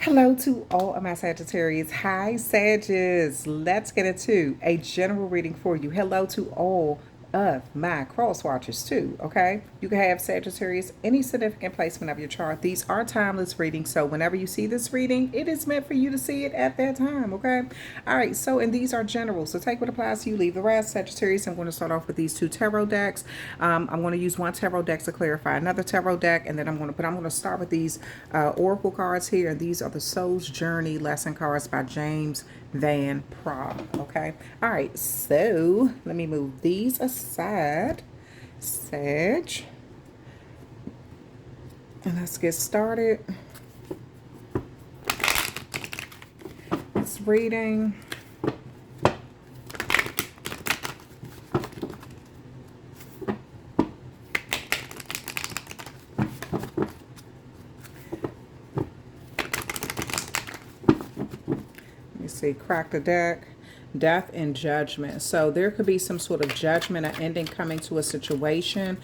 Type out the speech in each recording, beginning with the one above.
Hello to all of my Sagittarius. Hi, Sagittarius. Let's get into a general reading for you. Hello to all of my cross watchers too, okay? You can have Sagittarius any significant placement of your chart. These are timeless readings, so whenever you see this reading, it is meant for you to see it at that time, okay? All right, so and these are general, so take what applies to you, leave the rest. Sagittarius, I'm going to start off with these two tarot decks. I'm going to use one tarot deck to clarify another tarot deck, and then I'm going to start with these oracle cards here, and these are the Soul's Journey lesson cards by James Van Praagh. Okay, all right, so let me move these aside, Sag, and let's get started. This reading. See, crack the deck. Death and judgment. So there could be some sort of judgment or ending coming to a situation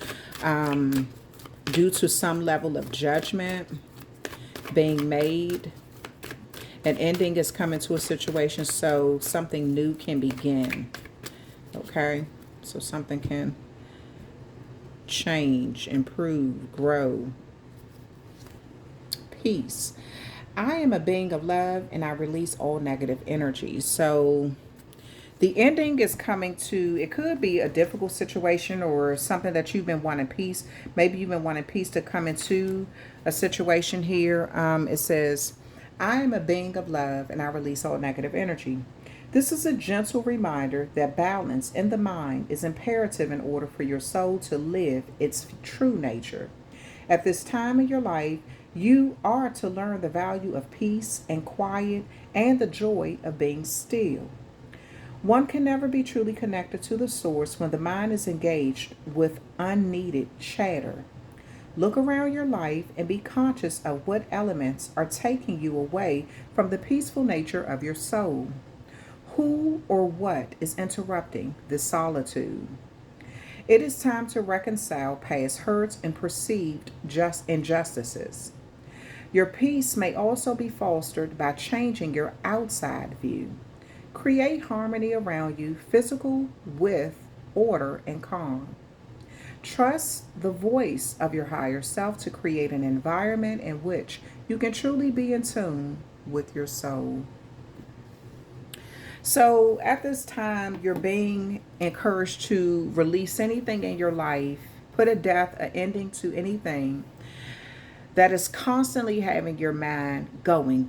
due to some level of judgment being made. An ending is coming to a situation so something new can begin. Okay, so something can change, improve, grow. Peace. I am a being of love and I release all negative energy. So the ending is coming to, it could be a difficult situation or something that you've been wanting peace. Maybe you've been wanting peace to come into a situation here. It says, I am a being of love and I release all negative energy. This is a gentle reminder that balance in the mind is imperative in order for your soul to live its true nature. At this time in your life, you are to learn the value of peace and quiet and the joy of being still. One can never be truly connected to the source when the mind is engaged with unneeded chatter. Look around your life and be conscious of what elements are taking you away from the peaceful nature of your soul. Who or what is interrupting this solitude? It is time to reconcile past hurts and perceived just injustices. Your peace may also be fostered by changing your outside view. Create harmony around you, physical with order and calm. Trust the voice of your higher self to create an environment in which you can truly be in tune with your soul. So at this time, you're being encouraged to release anything in your life, put a death, an ending to anything that is constantly having your mind going.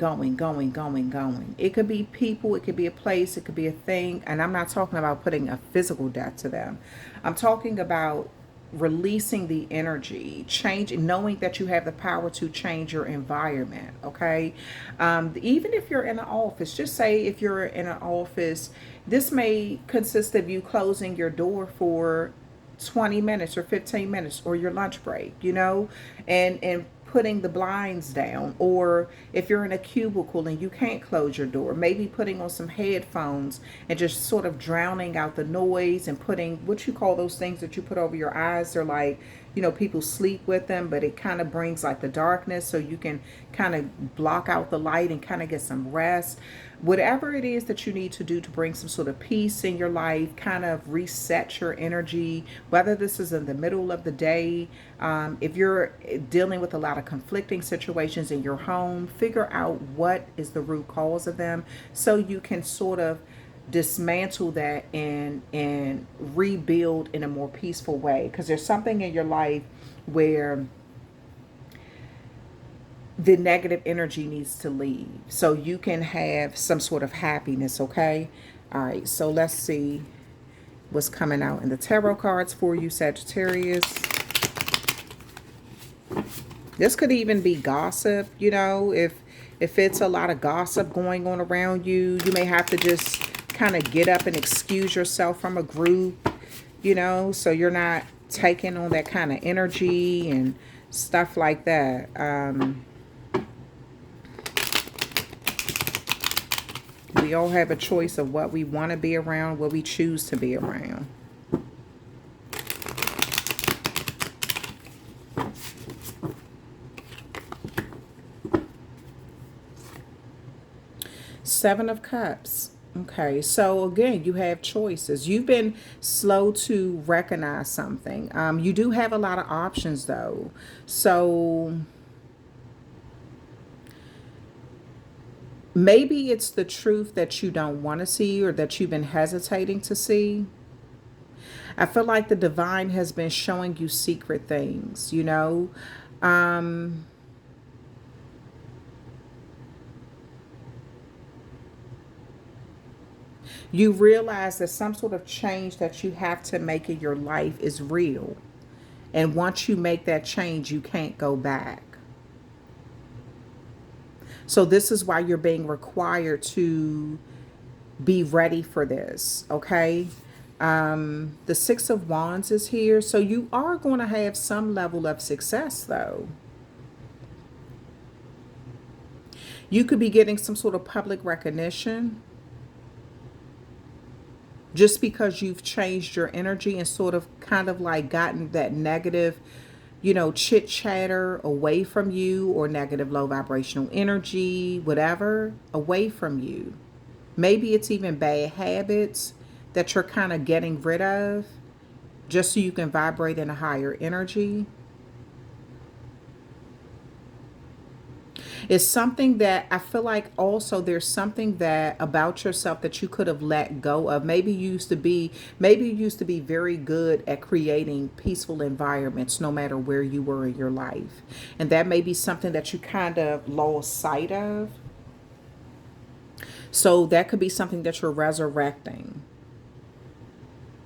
It could be people, it could be a place, it could be a thing. And I'm not talking about putting a physical death to them. I'm talking about releasing the energy, changing, knowing that you have the power to change your environment. Okay, even if you're in an office, just say if you're in an office, this may consist of you closing your door for 20 minutes or 15 minutes or your lunch break, and putting the blinds down. Or if you're in a cubicle and you can't close your door, maybe putting on some headphones and just sort of drowning out the noise and putting what you call those things that you put over your eyes. They're like, people sleep with them, but it kind of brings like the darkness so you can kind of block out the light and kind of get some rest. Whatever it is that you need to do to bring some sort of peace in your life, kind of reset your energy, whether this is in the middle of the day, if you're dealing with a lot of conflicting situations in your home, figure out what is the root cause of them so you can sort of dismantle that and rebuild in a more peaceful way, because there's something in your life where the negative energy needs to leave so you can have some sort of happiness. Okay, all right, so let's see what's coming out in the tarot cards for you, Sagittarius. This could even be gossip, if it's a lot of gossip going on around you, you may have to just kind of get up and excuse yourself from a group, so you're not taking on that kind of energy and stuff like that. We all have a choice of what we want to be around, what we choose to be around. Seven of Cups. Okay, so again, you have choices. You've been slow to recognize something. You do have a lot of options, though. So maybe it's the truth that you don't want to see or that you've been hesitating to see. I feel like the divine has been showing you secret things, you know? Um, you realize that some sort of change that you have to make in your life is real. And once you make that change, you can't go back. So this is why you're being required to be ready for this, okay? The Six of Wands is here. So you are going to have some level of success, though. You could be getting some sort of public recognition just because you've changed your energy and sort of kind of like gotten that negative, chit chatter away from you, or negative low vibrational energy, whatever, away from you. Maybe it's even bad habits that you're kind of getting rid of just so you can vibrate in a higher energy. It's something that I feel like also there's something that about yourself that you could have let go of. Maybe you used to be very good at creating peaceful environments no matter where you were in your life. And that may be something that you kind of lost sight of. So that could be something that you're resurrecting.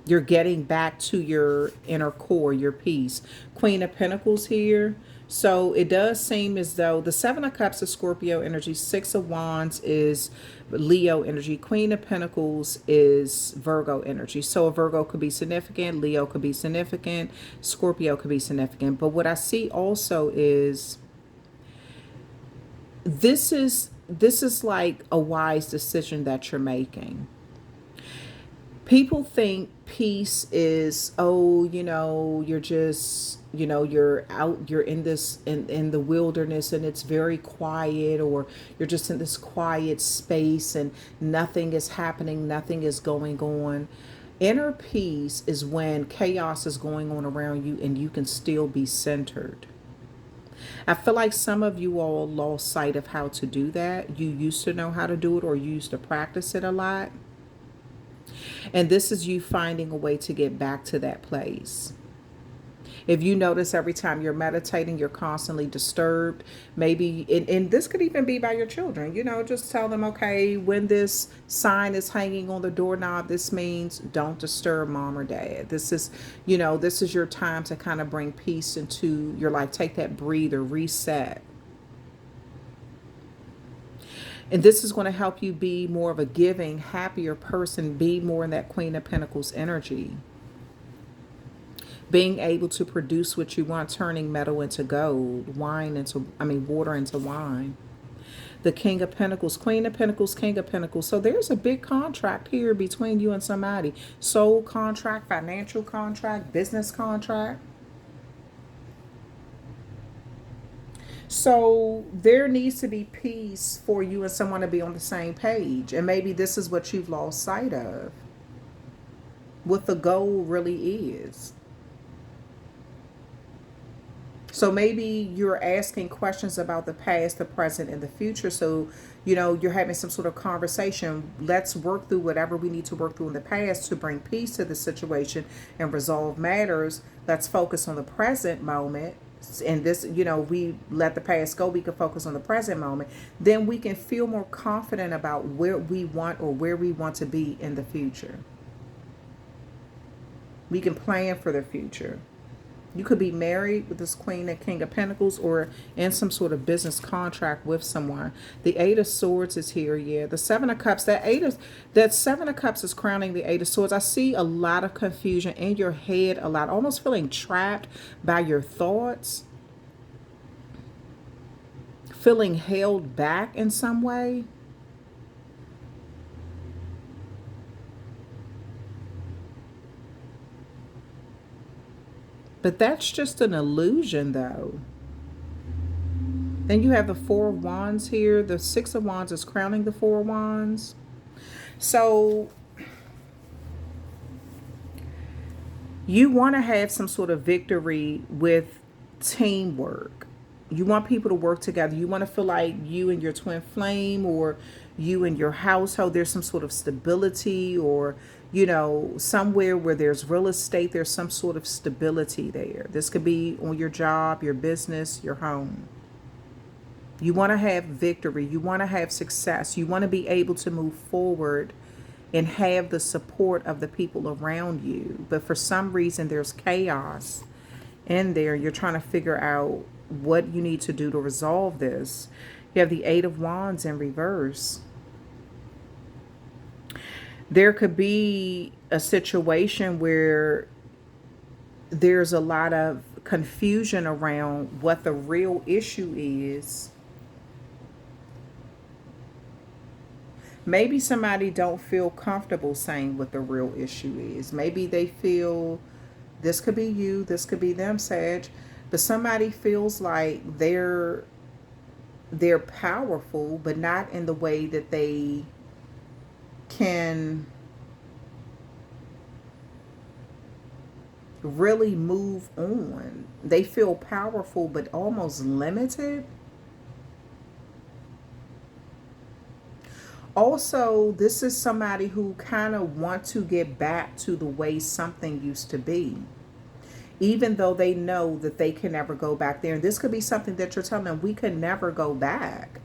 You're getting back to your inner core, your peace. Queen of Pentacles here. So it does seem as though the Seven of Cups is Scorpio energy. Six of Wands is Leo energy. Queen of Pentacles is Virgo energy. So a Virgo could be significant. Leo could be significant. Scorpio could be significant. But what I see also is this is like a wise decision that you're making. People think peace is, oh, you're just, you're out, you're in this, in the wilderness, and it's very quiet, or you're just in this quiet space and nothing is happening, nothing is going on. Inner peace is when chaos is going on around you and you can still be centered. I feel like some of you all lost sight of how to do that. You used to know how to do it, or you used to practice it a lot. And this is you finding a way to get back to that place. If you notice every time you're meditating, you're constantly disturbed, maybe, and this could even be by your children, just tell them, okay, when this sign is hanging on the doorknob, this means don't disturb mom or dad. This is your time to kind of bring peace into your life. Take that breather, reset. And this is going to help you be more of a giving, happier person, be more in that Queen of Pentacles energy. Being able to produce what you want, turning metal into gold, water into wine. The King of Pentacles, Queen of Pentacles, King of Pentacles. So there's a big contract here between you and somebody. Soul contract, financial contract, business contract. So there needs to be peace for you and someone to be on the same page. And maybe this is what you've lost sight of. What the goal really is. So maybe you're asking questions about the past, the present, and the future. So, you're having some sort of conversation. Let's work through whatever we need to work through in the past to bring peace to the situation and resolve matters. Let's focus on the present moment. And this, we let the past go. We can focus on the present moment. Then we can feel more confident about where we want or where we want to be in the future. We can plan for the future. You could be married with this Queen and King of Pentacles, or in some sort of business contract with someone. The Eight of Swords is here, yeah. The Seven of Cups, that Seven of Cups is crowning the Eight of Swords. I see a lot of confusion in your head, a lot, almost feeling trapped by your thoughts, feeling held back in some way. But that's just an illusion, though. Then you have the Four of Wands here. The Six of Wands is crowning the Four of Wands. So you want to have some sort of victory with teamwork. You want people to work together. You want to feel like you and your twin flame, or you and your household, there's some sort of stability, or, you know, somewhere where there's real estate, there's some sort of stability there. This could be on your job, your business, your home. You want to have victory. You want to have success. You want to be able to move forward and have the support of the people around you. But for some reason, there's chaos in there. You're trying to figure out what you need to do to resolve this. You have the Eight of Wands in reverse. There could be a situation where there's a lot of confusion around what the real issue is. Maybe somebody don't feel comfortable saying what the real issue is. Maybe they feel, this could be you, this could be them, Sag, but somebody feels like they're powerful, but not in the way that they can really move on. They feel powerful, but almost limited. Also, this is somebody who kind of want to get back to the way something used to be, even though they know that they can never go back there. And this could be something that you're telling them, we can never go back.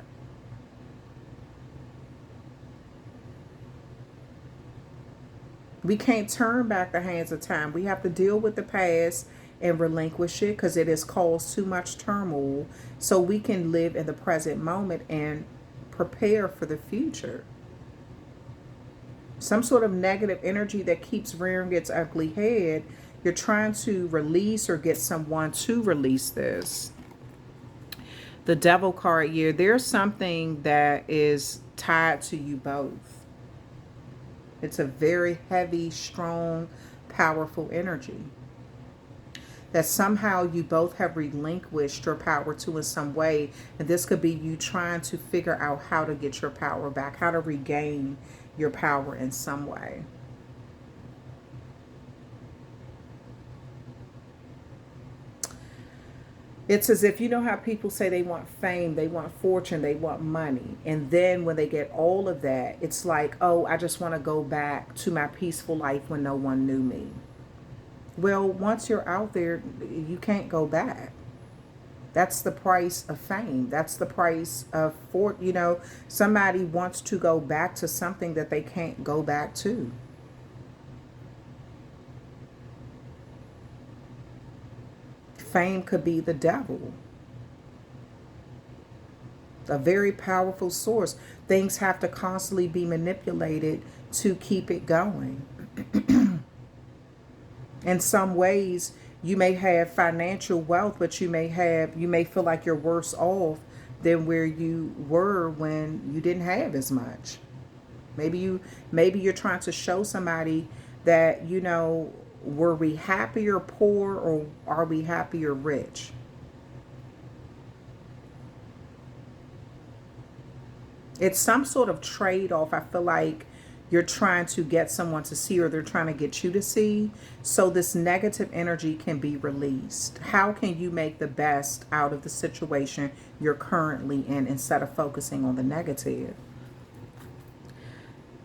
We can't turn back the hands of time. We have to deal with the past and relinquish it because it has caused too much turmoil, so we can live in the present moment and prepare for the future. Some sort of negative energy that keeps rearing its ugly head. You're trying to release or get someone to release this. The Devil card here. There's something that is tied to you both. It's a very heavy, strong, powerful energy that somehow you both have relinquished your power to in some way. And this could be you trying to figure out how to get your power back, how to regain your power in some way. It's as if, you know how people say they want fame, they want fortune, they want money. And then when they get all of that, it's like, oh, I just want to go back to my peaceful life when no one knew me. Well, once you're out there, you can't go back. That's the price of fame. That's the price of, you know, somebody wants to go back to something that they can't go back to. Fame could be the devil. A very powerful source. Things have to constantly be manipulated to keep it going. In some ways, you may have financial wealth, but you may feel like you're worse off than where you were when you didn't have as much. Maybe you're trying to show somebody that, you know, were we happier poor or are we happier rich? It's some sort of trade-off. I feel like you're trying to get someone to see, or they're trying to get you to see, so this negative energy can be released. How can you make the best out of the situation you're currently in instead of focusing on the negative?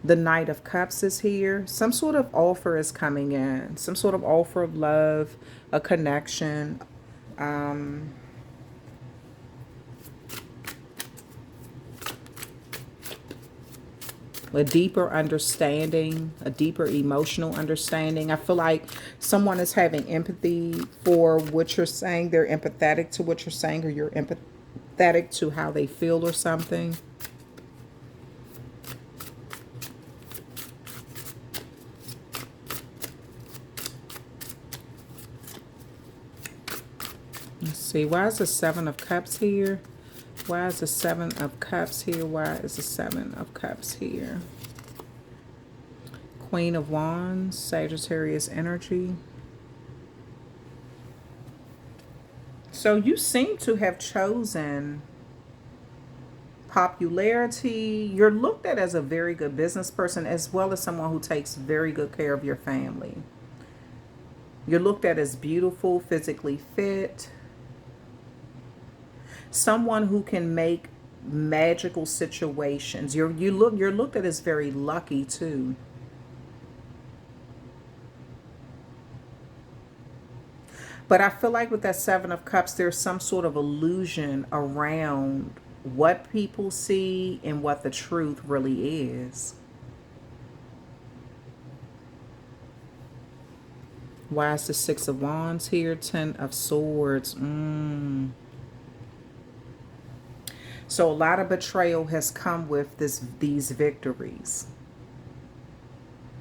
The Knight of Cups is here. Some sort of offer is coming in. Some sort of offer of love, a connection. A deeper understanding, a deeper emotional understanding. I feel like someone is having empathy for what you're saying. They're empathetic to what you're saying, or you're empathetic to how they feel or something. Let's see. Why is the Seven of Cups here? Why is the Seven of Cups here? Why is the Seven of Cups here? Queen of Wands, Sagittarius energy. So you seem to have chosen Popularity, you're looked at as a very good business person as well as someone who takes very good care of your family. You're looked at as beautiful, physically fit, someone who can make magical situations. You're looked at as very lucky too. But I feel like with that Seven of Cups, there's some sort of illusion around what people see and what the truth really is. Why is the Six of Wands here? Ten of Swords. So a lot of betrayal has come with these victories.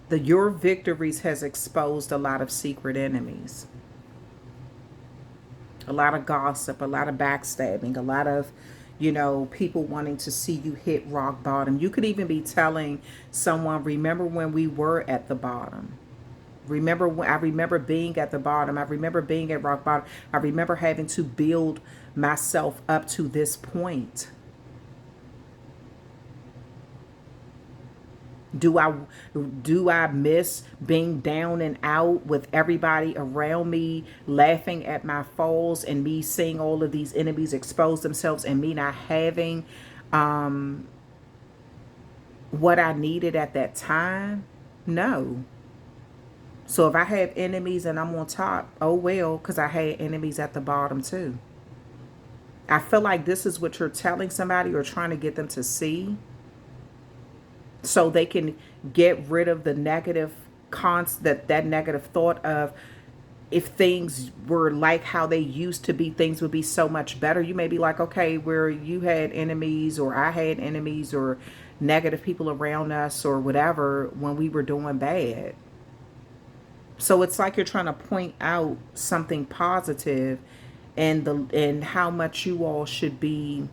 Your victories has exposed a lot of secret enemies. A lot of gossip, a lot of backstabbing, a lot of, people wanting to see you hit rock bottom. You could even be telling someone, remember when we were at the bottom. I remember being at the bottom. I remember being at rock bottom. I remember having to build myself up to this point. Do I miss being down and out with everybody around me laughing at my falls and me seeing all of these enemies expose themselves and me not having what I needed at that time? No. So if I have enemies and I'm on top, oh well, because I had enemies at the bottom too. I feel like this is what you're telling somebody or trying to get them to see, so they can get rid of the negative that negative thought of, if things were like how they used to be, things would be so much better. You may be like, okay, where you had enemies or I had enemies or negative people around us or whatever when we were doing bad. So it's like you're trying to point out something positive and how much you all should be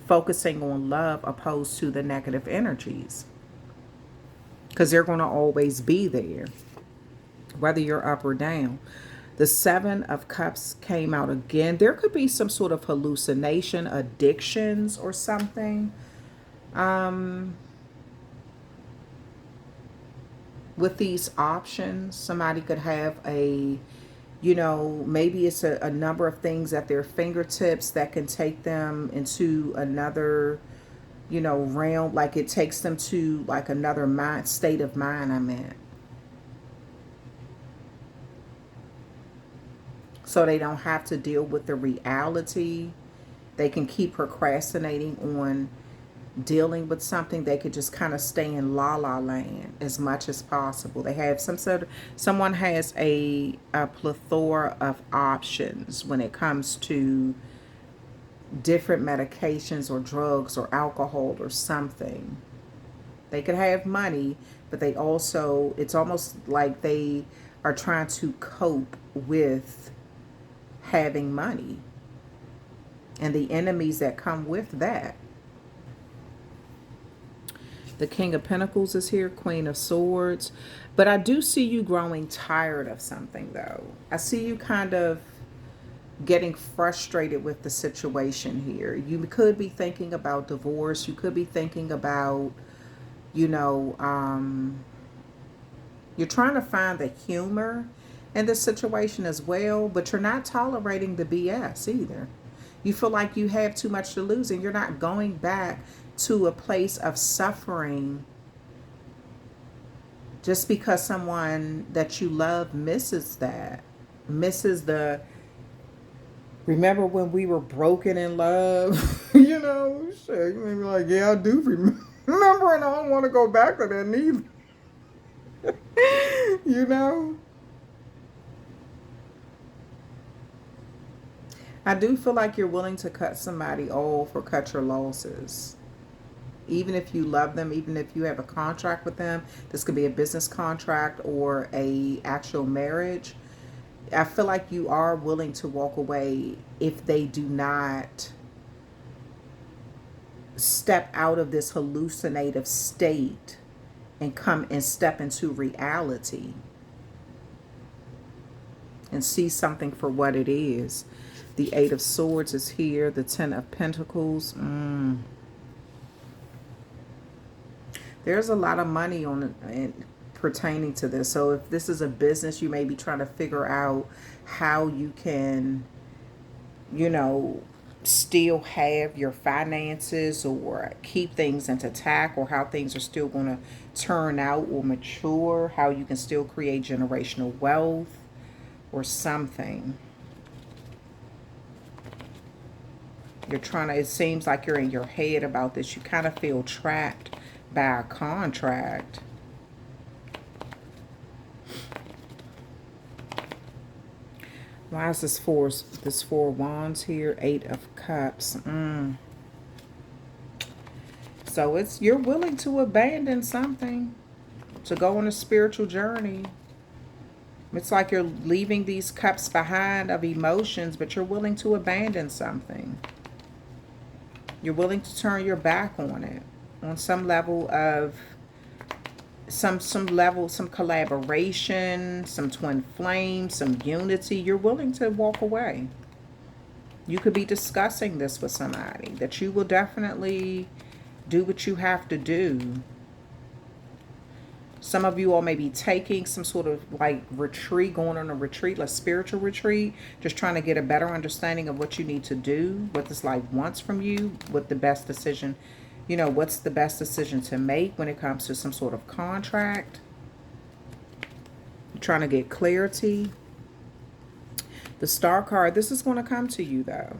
focusing on love opposed to the negative energies. Because they're going to always be there, whether you're up or down. The Seven of Cups came out again. There could be some sort of hallucination, addictions or something. With these options, somebody could have maybe it's a number of things at their fingertips that can take them into another realm, like it takes them to like another state of mind, I meant. So they don't have to deal with the reality. They can keep procrastinating on dealing with something. They could just kind of stay in la la land as much as possible. They have someone has a plethora of options when it comes to different medications or drugs or alcohol or something. They could have money, but it's almost like they are trying to cope with having money and the enemies that come with that. The King of Pentacles is here, Queen of Swords. But I do see you growing tired of something, though. I see you kind of getting frustrated with the situation here. You could be thinking about divorce. You could be thinking about, you're trying to find the humor in this situation as well, but you're not tolerating the BS either. You feel like you have too much to lose and you're not going back to a place of suffering just because someone that you love misses the remember when we were broken in love. Shit, you may be like, yeah, I do remember, and I don't want to go back to that neither. I do feel like you're willing to cut somebody off or cut your losses. Even if you love them, even if you have a contract with them, this could be a business contract or a actual marriage. I feel like you are willing to walk away if they do not step out of this hallucinative state and come and step into reality and see something for what it is. The Eight of Swords is here. The Ten of Pentacles. There's a lot of money on it pertaining to this. So if this is a business, you may be trying to figure out how you can, you know, still have your finances or keep things intact, or how things are still going to turn out or mature, how you can still create generational wealth or something. You're trying to, it seems like you're in your head about this. You kind of feel trapped by a contract. Why is this four wands here? 8 of cups. So it's, you're willing to abandon something to go on a spiritual journey. It's like you're leaving these cups behind of emotions, but you're willing to abandon something. You're willing to turn your back on it, on some level of some collaboration, some twin flame, some unity. You're willing to walk away. You could be discussing this with somebody, that you will definitely do what you have to do. Some of you all may be taking some sort of like retreat, going on a retreat, a spiritual retreat, just trying to get a better understanding of what you need to do, what this life wants from you, what the best decision, you know, what's the best decision to make when it comes to some sort of contract. You're trying to get clarity. The Star card, this is going to come to you though.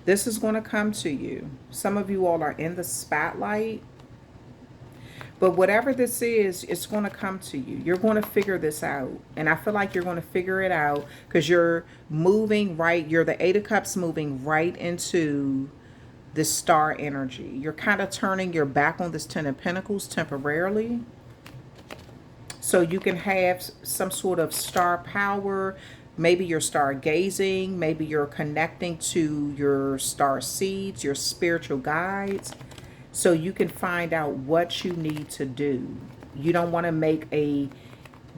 This is going to come to you. Some of you all are in the spotlight. But whatever this is, it's going to come to you. You're going to figure this out. And I feel like you're going to figure it out because you're moving right. You're the 8 of Cups moving right into this star energy. You're kind of turning your back on this 10 of Pentacles temporarily. So you can have some sort of star power. Maybe you're stargazing. Maybe you're connecting to your star seeds, your spiritual guides. So you can find out what you need to do. You don't want to make a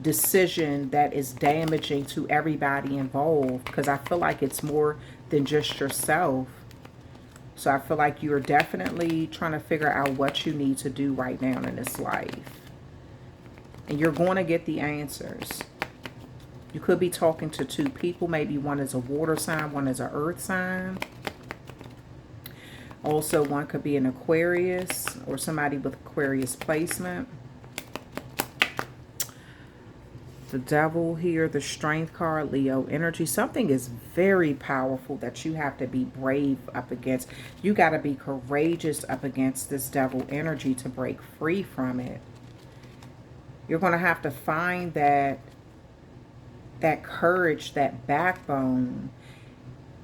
decision that is damaging to everybody involved, because I feel like it's more than just yourself. So I feel like you're definitely trying to figure out what you need to do right now in this life. And you're going to get the answers. You could be talking to 2 people. Maybe one is a water sign, one is an earth sign. Also, one could be an Aquarius or somebody with Aquarius placement. The Devil here, the Strength card, Leo energy. Something is very powerful that you have to be brave up against. You got to be courageous up against this Devil energy to break free from it. You're going to have to find that courage, that backbone.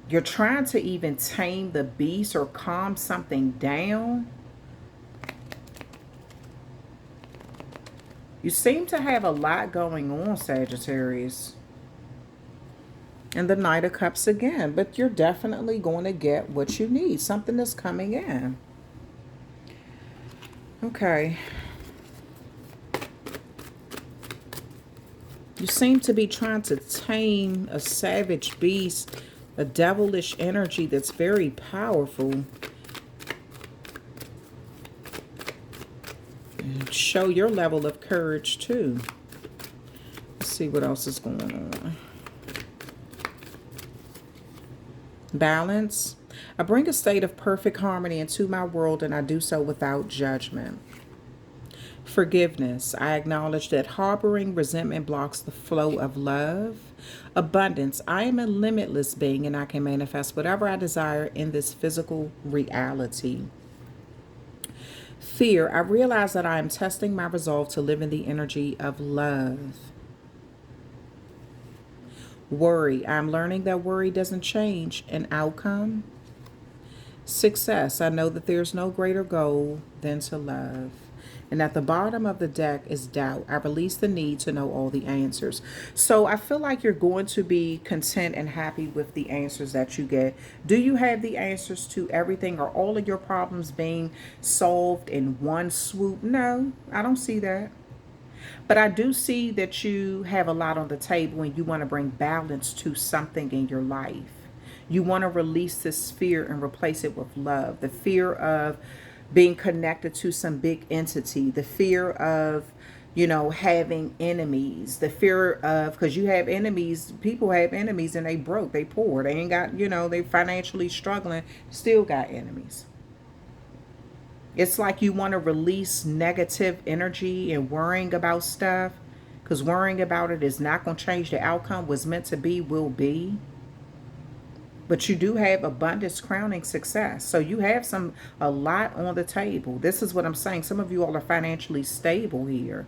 You're trying to even tame the beast or calm something down. You seem to have a lot going on, Sagittarius. And the Knight of Cups again. But you're definitely going to get what you need. Something is coming in. Okay. You seem to be trying to tame a savage beast, a devilish energy that's very powerful. And show your level of courage too. Let's see what else is going on. Balance. I bring a state of perfect harmony into my world, and I do so without judgment. Forgiveness. I acknowledge that harboring resentment blocks the flow of love. Abundance. I am a limitless being, and I can manifest whatever I desire in this physical reality. Fear. I realize that I am testing my resolve to live in the energy of love. Worry. I'm learning that worry doesn't change an outcome. Success. I know that there's no greater goal than to love. And at the bottom of the deck is doubt. I release the need to know all the answers. So I feel like you're going to be content and happy with the answers that you get. Do you have the answers to everything? Are all of your problems being solved in one swoop? No, I don't see that. But I do see that you have a lot on the table and you want to bring balance to something in your life. You want to release this fear and replace it with love. The fear of being connected to some big entity, the fear of, you know, having enemies, the fear of, because you have enemies, people have enemies and they broke, they poor, they ain't got, you know, they financially struggling, still got enemies. It's like you want to release negative energy and worrying about stuff, because worrying about it is not going to change the outcome. What's meant to be will be. But you do have abundance crowning success. So you have a lot on the table. This is what I'm saying. Some of you all are financially stable here.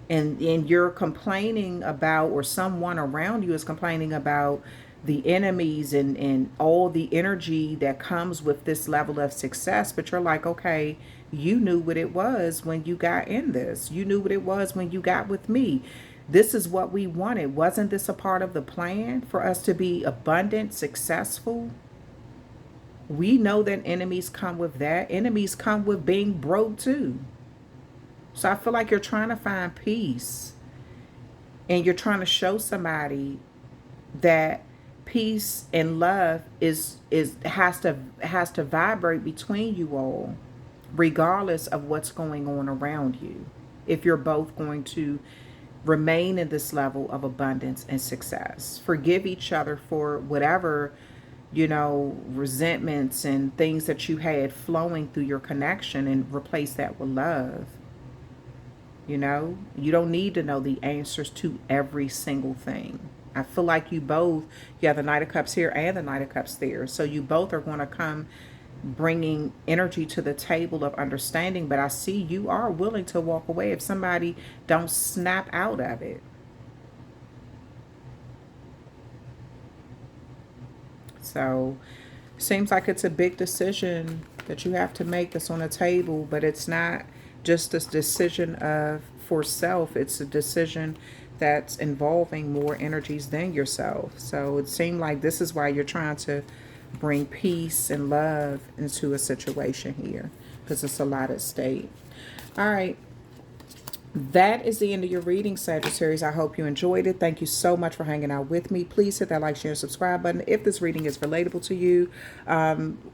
And you're complaining about, or someone around you is complaining about the enemies and all the energy that comes with this level of success. But you're like, okay, you knew what it was when you got in this. You knew what it was when you got with me. This is what we wanted. Wasn't this a part of the plan for us to be abundant, successful? We know that enemies come with that. Enemies come with being broke too. So I feel like you're trying to find peace, and you're trying to show somebody that peace and love has to vibrate between you all, regardless of what's going on around you. If you're both going to remain in this level of abundance and success, forgive each other for whatever, you know, resentments and things that you had flowing through your connection, and replace that with love. You know, you don't need to know the answers to every single thing. I feel like you have the Knight of Cups here and the Knight of Cups there. So you both are going to come bringing energy to the table of understanding. But I see you are willing to walk away if somebody don't snap out of it. So seems like it's a big decision that you have to make that's on the table, but it's not just this decision of for self. It's a decision that's involving more energies than yourself. So it seemed like this is why you're trying to bring peace and love into a situation here, because it's a lot at stake. All right. That is the end of your reading, Sagittarius. I hope you enjoyed it. Thank you so much for hanging out with me. Please hit that like, share, and subscribe button if this reading is relatable to you.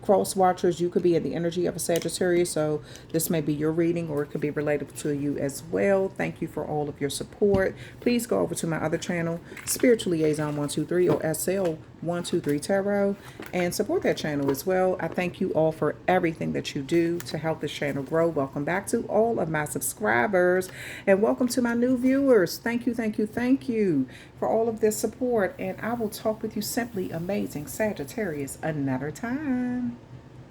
Cross watchers, you could be in the energy of a Sagittarius, so this may be your reading, or it could be relatable to you as well. Thank you for all of your support. Please go over to my other channel, Spiritual Liaison 123 or SL 123 Tarot, and support that channel as well. I thank you all for everything that you do to help this channel grow. Welcome back to all of my subscribers, and welcome to my new viewers. Thank you, thank you, thank you for all of this support, and I will talk with you simply amazing Sagittarius another time.